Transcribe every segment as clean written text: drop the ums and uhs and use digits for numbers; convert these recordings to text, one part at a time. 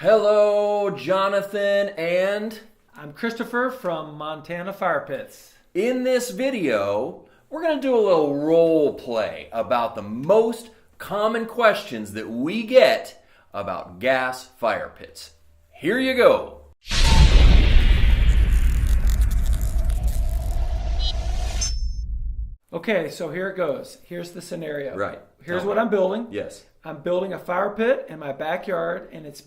Hello, Jonathan, and I'm Christopher from Montana Fire Pits. in this video, we're going to do a little role play about the most common questions that we get about gas fire pits. Here you go. Okay, so here it goes. Here's the scenario. Right. Here's Tell what me. I'm building. Yes. I'm building a fire pit in my backyard, and it's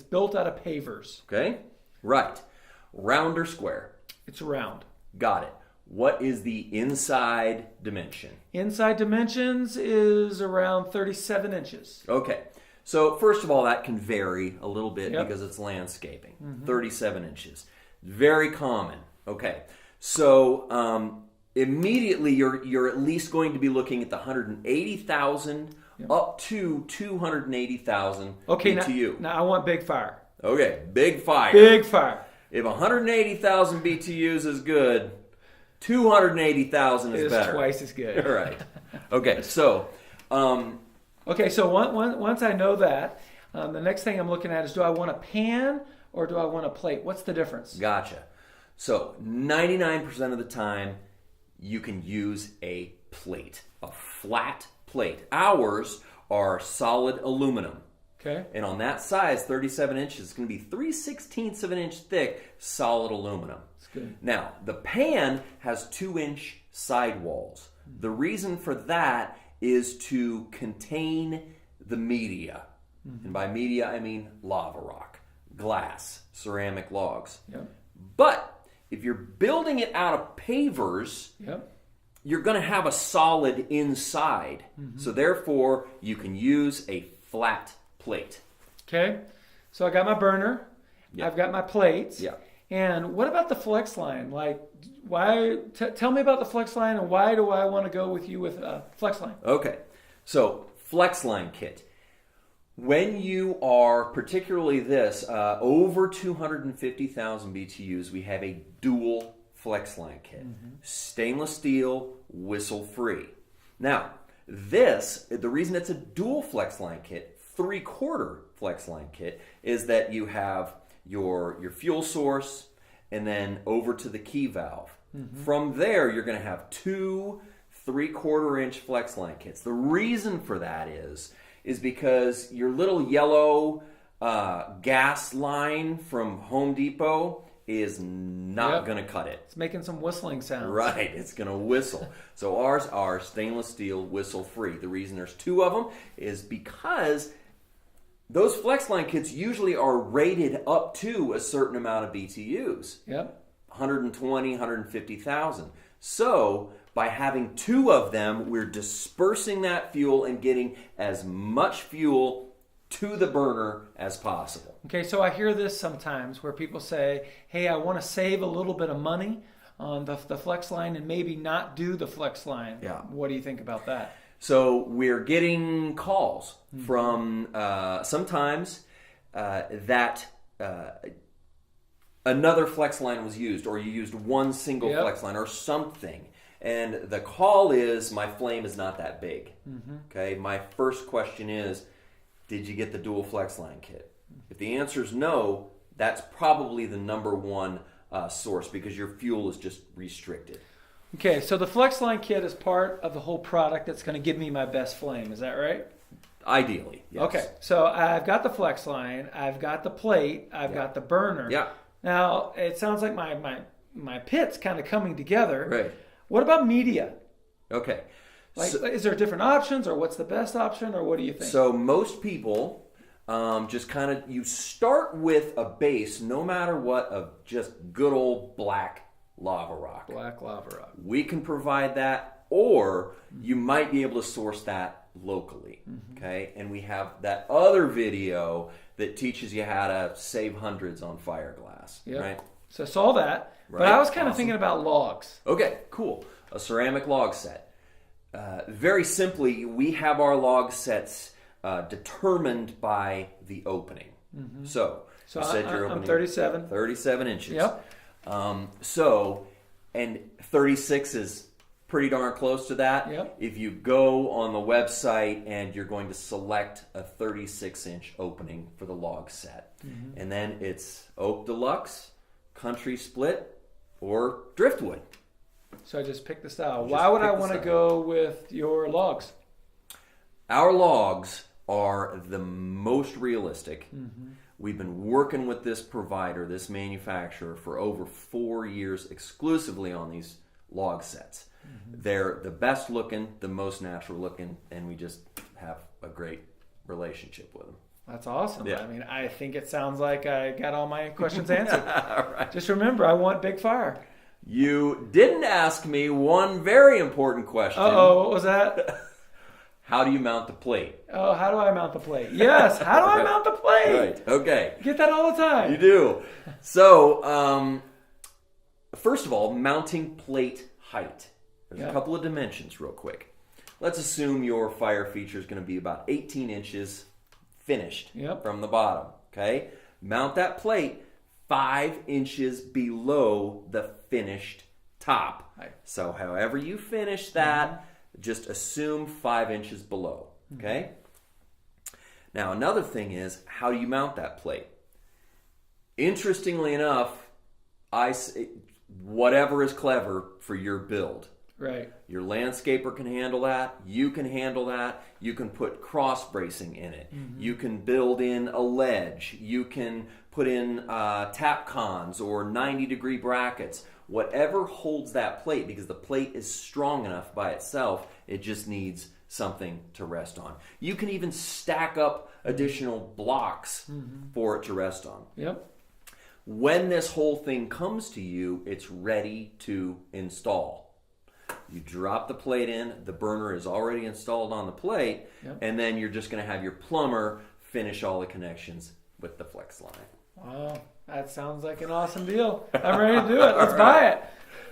built out of pavers. Okay. Right. Round or square? It's round. Got it. What is the inside dimension? Inside dimensions is around 37 inches. Okay. So first of all, that can vary a little bit Yep. because it's landscaping. 37 inches. Very common. Okay. So immediately you're at least going to be looking at the 180,000 up to 280,000 Okay, BTU. now I want big fire. Okay, big fire. Big fire. If 180,000 BTUs is good, 280,000 is It's better. twice as good. All right. Okay, so Okay, so once I know that, the next thing I'm looking at is, do I want a pan or do I want a plate? What's the difference? gotcha. So 99% of the time, you can use a plate, a flat plate. Ours are solid aluminum. Okay. And on that size, 37 inches, it's going to be 3/16 of an inch thick solid aluminum. That's good. Now, the pan has 2-inch sidewalls. The reason for that is to contain the media. And by media, I mean lava rock, glass, ceramic logs. Yep. But if you're building it out of pavers, Yep. you're going to have a solid inside. So therefore, you can use a flat plate. Okay, so I got my burner, Yeah. I've got my plates, Yeah. and what about the flex line? Like, why? Tell me about the flex line, and why do I want to go with you with flex line? Okay, so flex line kit. When you are, particularly this, over 250,000 BTUs, we have a dual flex line kit. Stainless steel, whistle free. Now, the reason it's a dual flex line kit, 3/4 flex line kit, is that you have your fuel source and then over to the key valve. From there, you're going to have two 3/4 inch flex line kits. The reason for that is because your little yellow gas line from Home Depot is not Yep. going to cut it. It's making some whistling sounds. Right, it's going to whistle. So ours are stainless steel whistle free. The reason there's two of them is because those flex line kits usually are rated up to a certain amount of BTUs. Yep. 120, 150,000. So by having two of them, we're dispersing that fuel and getting as much fuel to the burner as possible. Okay, so I hear this sometimes where people say, hey, I want to save a little bit of money on the flex line and maybe not do the flex line. Yeah. What do you think about that? So we're getting calls from sometimes that another flex line was used, or you used one single Yep. flex line or something. And the call is, my flame is not that big. Okay, my first question is, did you get the dual flex line kit? If the answer is no, that's probably the number one source because your fuel is just restricted. Okay, so the flex line kit is part of the whole product that's going to give me my best flame. Is that right? Ideally, yes. Okay, so I've got the flex line, I've got the plate, I've got the burner. Yeah. Now, it sounds like my pit's kind of coming together. Right. What about media? Okay. Like, is there different options, or what's the best option, or what do you think? So most people just kind of, you start with a base, no matter what, of just good old black lava rock. Black lava rock. We can provide that, or you might be able to source that locally. Okay, and we have that other video that teaches you how to save hundreds on fiberglass. Yep. Right. So I saw that, but Right, I was kind of awesome. thinking about logs. Okay, cool. A ceramic log set. Very simply, we have our log sets determined by the opening. So you said your I'm opening 37. inches. Yep. So, and 36 is pretty darn close to that. Yep. If you go on the website and you're going to select a 36-inch opening for the log set, and then it's oak deluxe, country split, or driftwood. So I just picked the style. Why would I want to go with your logs? Our logs are the most realistic. We've been working with this provider, this manufacturer, for over 4 years exclusively on these log sets. They're the best looking, the most natural looking, and we just have a great relationship with them. That's awesome. Yeah. I mean, I think it sounds like I got all my questions answered. All right. Just remember, I want big fire. You didn't ask me one very important question. Uh-oh, what was that? How do you mount the plate? Oh, how do I mount the plate? Yes, how do I mount the plate? Right, okay. Get that all the time. You do. So, first of all, mounting plate height. There's a couple of dimensions real quick. Let's assume your fire feature is going to be about 18 inches finished from the bottom. Okay? Mount that plate 5 inches below the finished top. Right. So however you finish that, just assume 5 inches below. Okay? Now another thing is, how do you mount that plate? Interestingly enough, whatever is clever for your build. Right. Your landscaper can handle that. You can handle that. You can put cross bracing in it. You can build in a ledge. You can put in tap cons or 90-degree brackets. Whatever holds that plate, because the plate is strong enough by itself, it just needs something to rest on. You can even stack up additional blocks for it to rest on. Yep. When this whole thing comes to you, it's ready to install. You drop the plate in, the burner is already installed on the plate, and then you're just going to have your plumber finish all the connections with the flex line. Wow, that sounds like an awesome deal. I'm ready to do it. Let's buy it.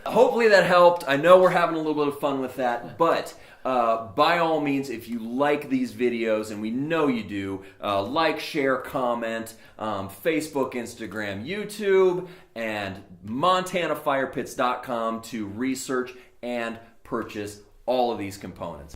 Hopefully that helped. I know we're having a little bit of fun with that, but by all means, if you like these videos, and we know you do, like, share, comment, Facebook, Instagram, YouTube, and MontanaFirePits.com to research and purchase all of these components.